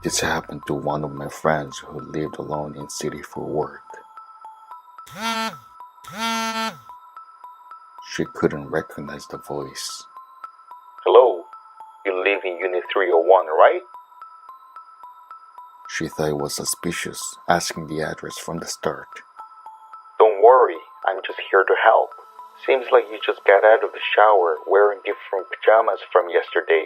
This happened to one of my friends who lived alone in city for work. She couldn't recognize the voice. Hello, you live in Unit 301, right? She thought it was suspicious, asking the address from the start. Don't worry, I'm just here to help. Seems like you just got out of the shower wearing different pajamas from yesterday.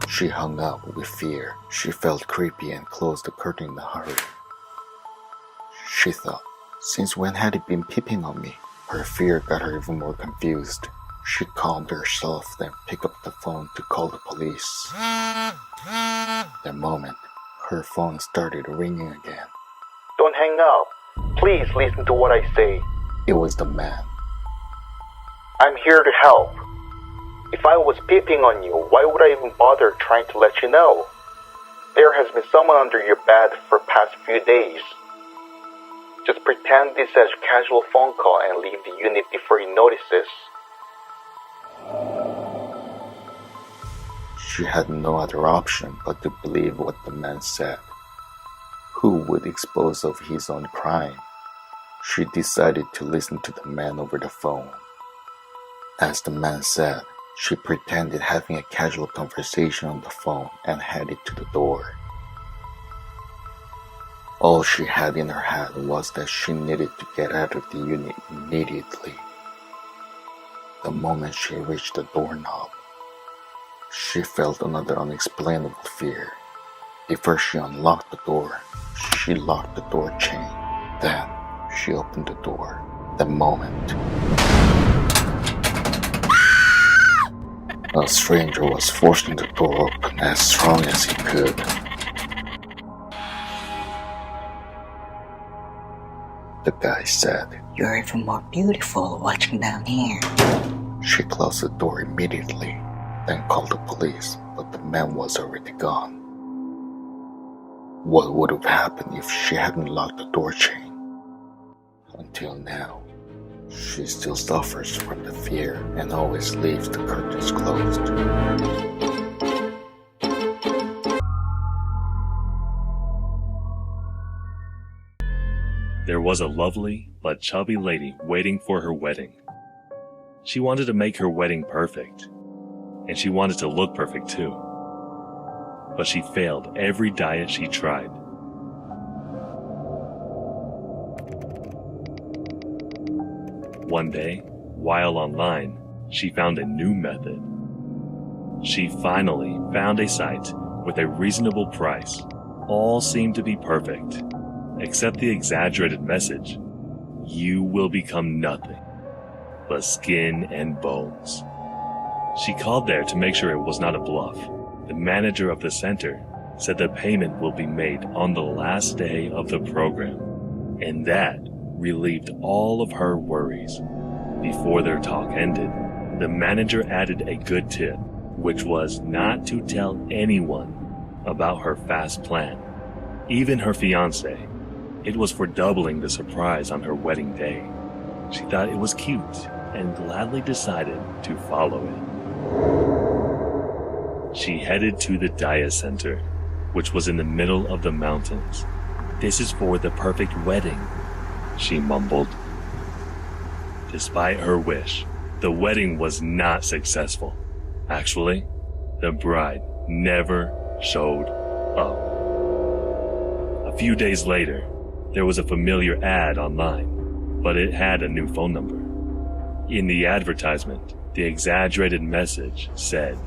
She hung up with fear. She felt creepy and closed the curtain in a hurry. She thought, since when had he been peeping on me? Her fear got her even more confused. She calmed herself, then picked up the phone to call the police. The moment, her phone started ringing again. Don't hang up. Please listen to what I say. It was the man. I'm here to help. If I was peeping on you, why would I even bother trying to let you know? There has been someone under your bed for past few days. Just pretend this as a casual phone call and leave the unit before he notices. She had no other option but to believe what the man said. Who would expose of his own crime? She decided to listen to the man over the phone. As the man said, she pretended having a casual conversation on the phone and headed to the door. All she had in her head was that she needed to get out of the unit immediately. The moment she reached the doorknob, she felt another unexplainable fear. Before she unlocked the door, she locked the door chain. Then, she opened the door. The moment, a stranger was forcing the door open as strong as he could. The guy said, "You're even more beautiful watching down here." She closed the door immediately, then called the police, but the man was already gone. What would have happened if she hadn't locked the door chain? Until now, she still suffers from the fear and always leaves the curtains closed. There was a lovely but chubby lady waiting for her wedding. She wanted to make her wedding perfect, and she wanted to look perfect too. But she failed every diet she tried. One day, while online, she found a new method. She finally found a site with a reasonable price. All seemed to be perfect, except the exaggerated message, "You will become nothing but skin and bones." She called there to make sure it was not a bluff. The manager of the center said the payment will be made on the last day of the program, and that relieved all of her worries. Before their talk ended, the manager added a good tip, which was not to tell anyone about her fast plan, even her fiancé. It was for doubling the surprise on her wedding day. She thought it was cute and gladly decided to follow it. She headed to the Dia Center, which was in the middle of the mountains. "This is for the perfect wedding," she mumbled. Despite her wish, the wedding was not successful. Actually, the bride never showed up. A few days later, there was a familiar ad online, but it had a new phone number. In the advertisement, the exaggerated message said,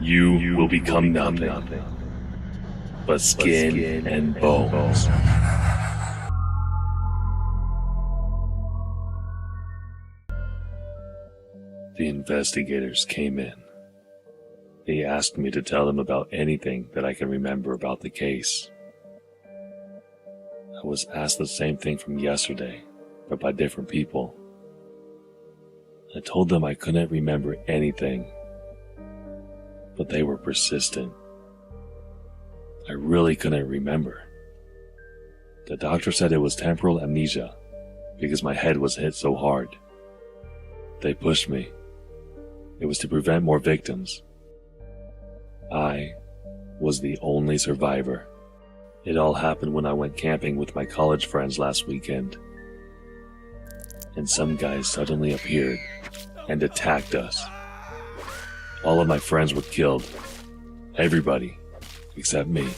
"You will become nothing but skin and bones." The investigators came in. They asked me to tell them about anything that I can remember about the case. I was asked the same thing from yesterday, but by different people. I told them I couldn't remember anything, but they were persistent. I really couldn't remember. The doctor said it was temporal amnesia because my head was hit so hard. They pushed me. It was to prevent more victims, I was the only survivor. It all happened when I went camping with my college friends last weekend. And some guys suddenly appeared and attacked us. All of my friends were killed. Everybody, except me.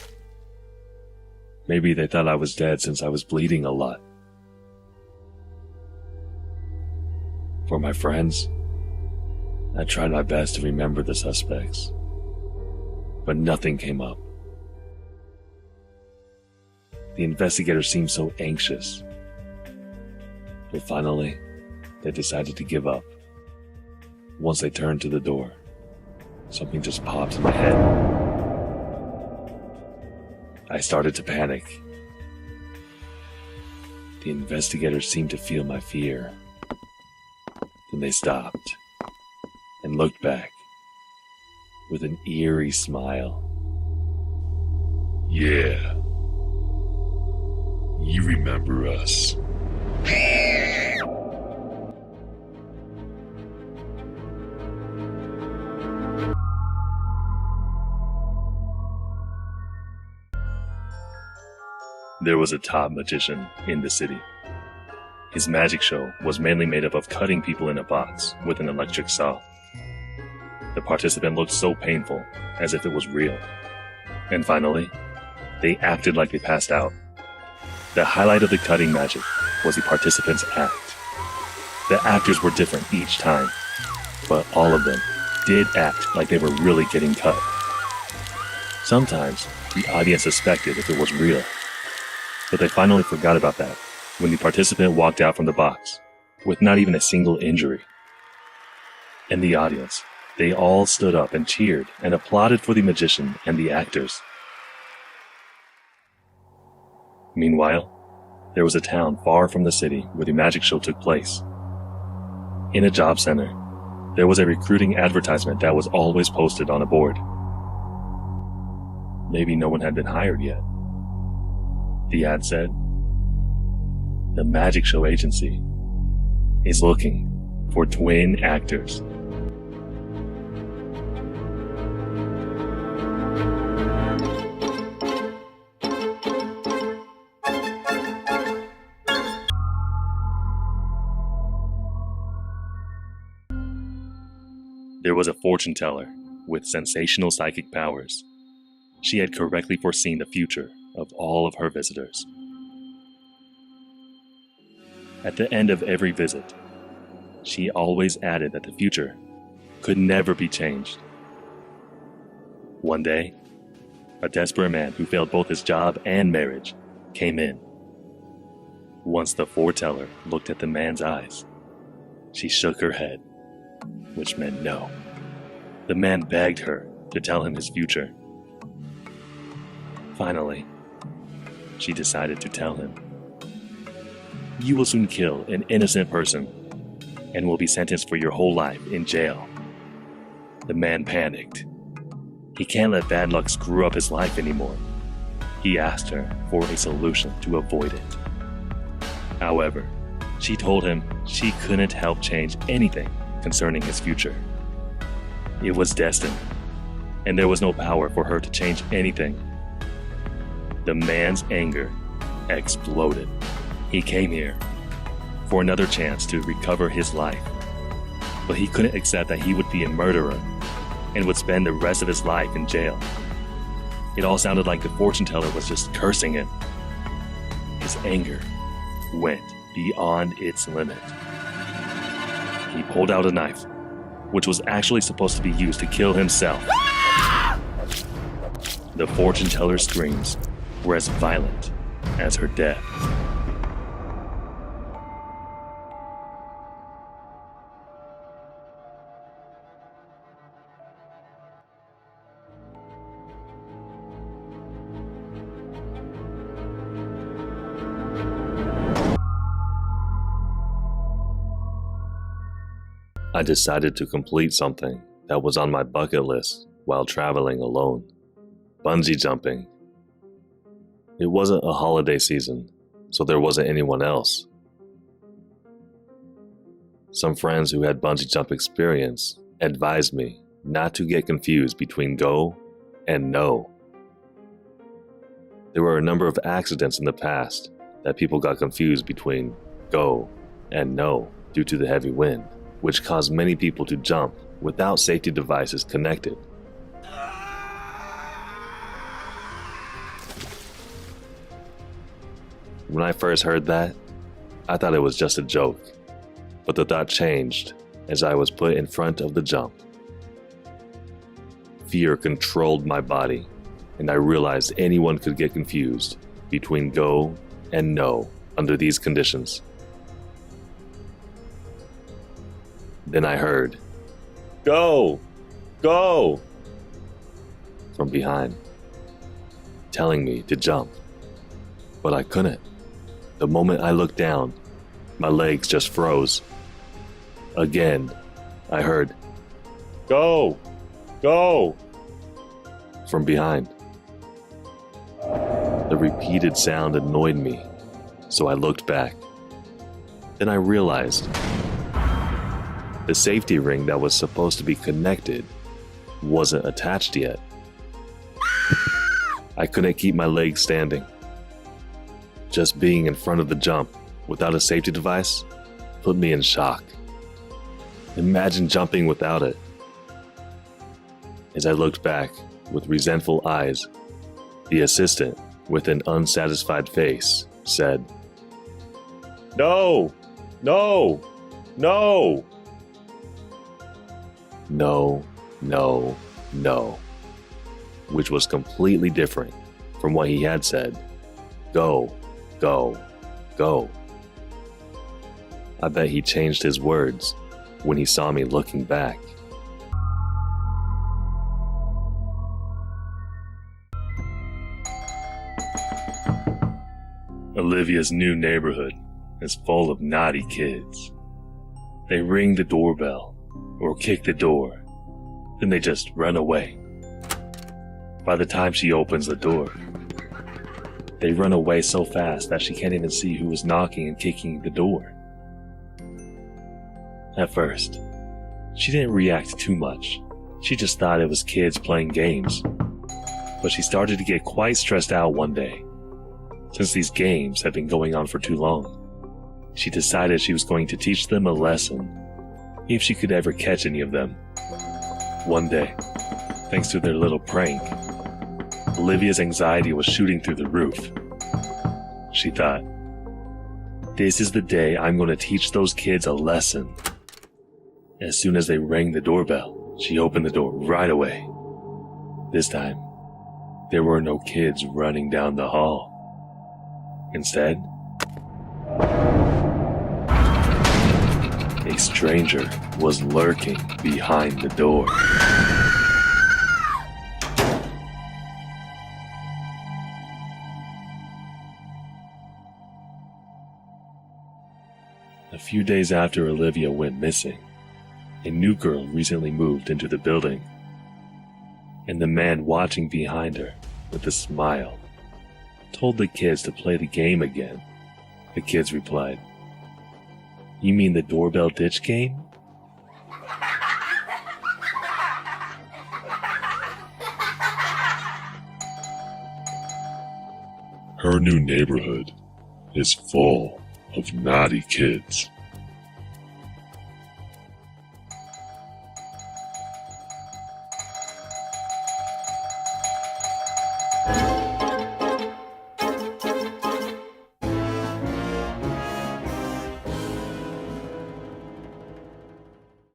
Maybe they thought I was dead since I was bleeding a lot. For my friends, I tried my best to remember the suspects, but nothing came up. The investigators seemed so anxious, but finally, they decided to give up. Once they turned to the door, something just popped in my head. I started to panic. The investigators seemed to feel my fear. Then they stopped and looked back with an eerie smile. Yeah, you remember us. There was a top magician in the city. His magic show was mainly made up of cutting people in a box with an electric saw. The participant looked so painful, as if it was real. And finally, they acted like they passed out. The highlight of the cutting magic was the participants' act. The actors were different each time, but all of them did act like they were really getting cut. Sometimes the audience suspected if it was real, but they finally forgot about that when the participant walked out from the box with not even a single injury. In the audience, they all stood up and cheered and applauded for the magician and the actors. Meanwhile, there was a town far from the city where the magic show took place. In a job center, there was a recruiting advertisement that was always posted on a board. Maybe no one had been hired yet. The ad said, "The magic show agency is looking for twin actors." There was a fortune teller with sensational psychic powers. She had correctly foreseen the future of all of her visitors. At the end of every visit, she always added that the future could never be changed. One day, a desperate man who failed both his job and marriage came in. Once the foreteller looked at the man's eyes, she shook her head, which meant no. The man begged her to tell him his future. Finally, she decided to tell him. "You will soon kill an innocent person and will be sentenced for your whole life in jail." The man panicked. He can't let bad luck screw up his life anymore. He asked her for a solution to avoid it. However, she told him she couldn't help change anything concerning his future. It was destined, and there was no power for her to change anything. The man's anger exploded. He came here for another chance to recover his life, but he couldn't accept that he would be a murderer and would spend the rest of his life in jail. It all sounded like the fortune teller was just cursing him. His anger went beyond its limit. He pulled out a knife, which was actually supposed to be used to kill himself. The fortune teller's screams were as violent as her death. I decided to complete something that was on my bucket list while traveling alone: bungee jumping. It wasn't a holiday season, so there wasn't anyone else. Some friends who had bungee jump experience advised me not to get confused between go and no. There were a number of accidents in the past that people got confused between go and no due to the heavy wind, which caused many people to jump without safety devices connected. When I first heard that, I thought it was just a joke, but the thought changed as I was put in front of the jump. Fear controlled my body, and I realized anyone could get confused between go and no under these conditions. Then I heard, "Go! Go!" from behind, telling me to jump, but I couldn't. The moment I looked down, my legs just froze. Again, I heard, "Go! Go!" from behind. The repeated sound annoyed me, so I looked back. Then I realized the safety ring that was supposed to be connected wasn't attached yet. I couldn't keep my legs standing. Just being in front of the jump without a safety device put me in shock. Imagine jumping without it. As I looked back with resentful eyes, the assistant, with an unsatisfied face, said, "No! No! No! No, no, no," which was completely different from what he had said. Go, go, go. I bet he changed his words when he saw me looking back. Olivia's new neighborhood is full of naughty kids. They ring the doorbell or kick the door, then they just run away. By the time she opens the door, they run away so fast that she can't even see who is knocking and kicking the door. At first, she didn't react too much. She just thought it was kids playing games. But she started to get quite stressed out one day. Since these games had been going on for too long, she decided she was going to teach them a lesson, if she could ever catch any of them. One day, thanks to their little prank, Olivia's anxiety was shooting through the roof. She thought, "This is the day I'm going to teach those kids a lesson." As soon as they rang the doorbell, she opened the door right away. This time, there were no kids running down the hall. Instead, a stranger was lurking behind the door. A few days after Olivia went missing, a new girl recently moved into the building, and the man watching behind her with a smile told the kids to play the game again. The kids replied, "You mean the doorbell ditch game?" Her new neighborhood is full of naughty kids.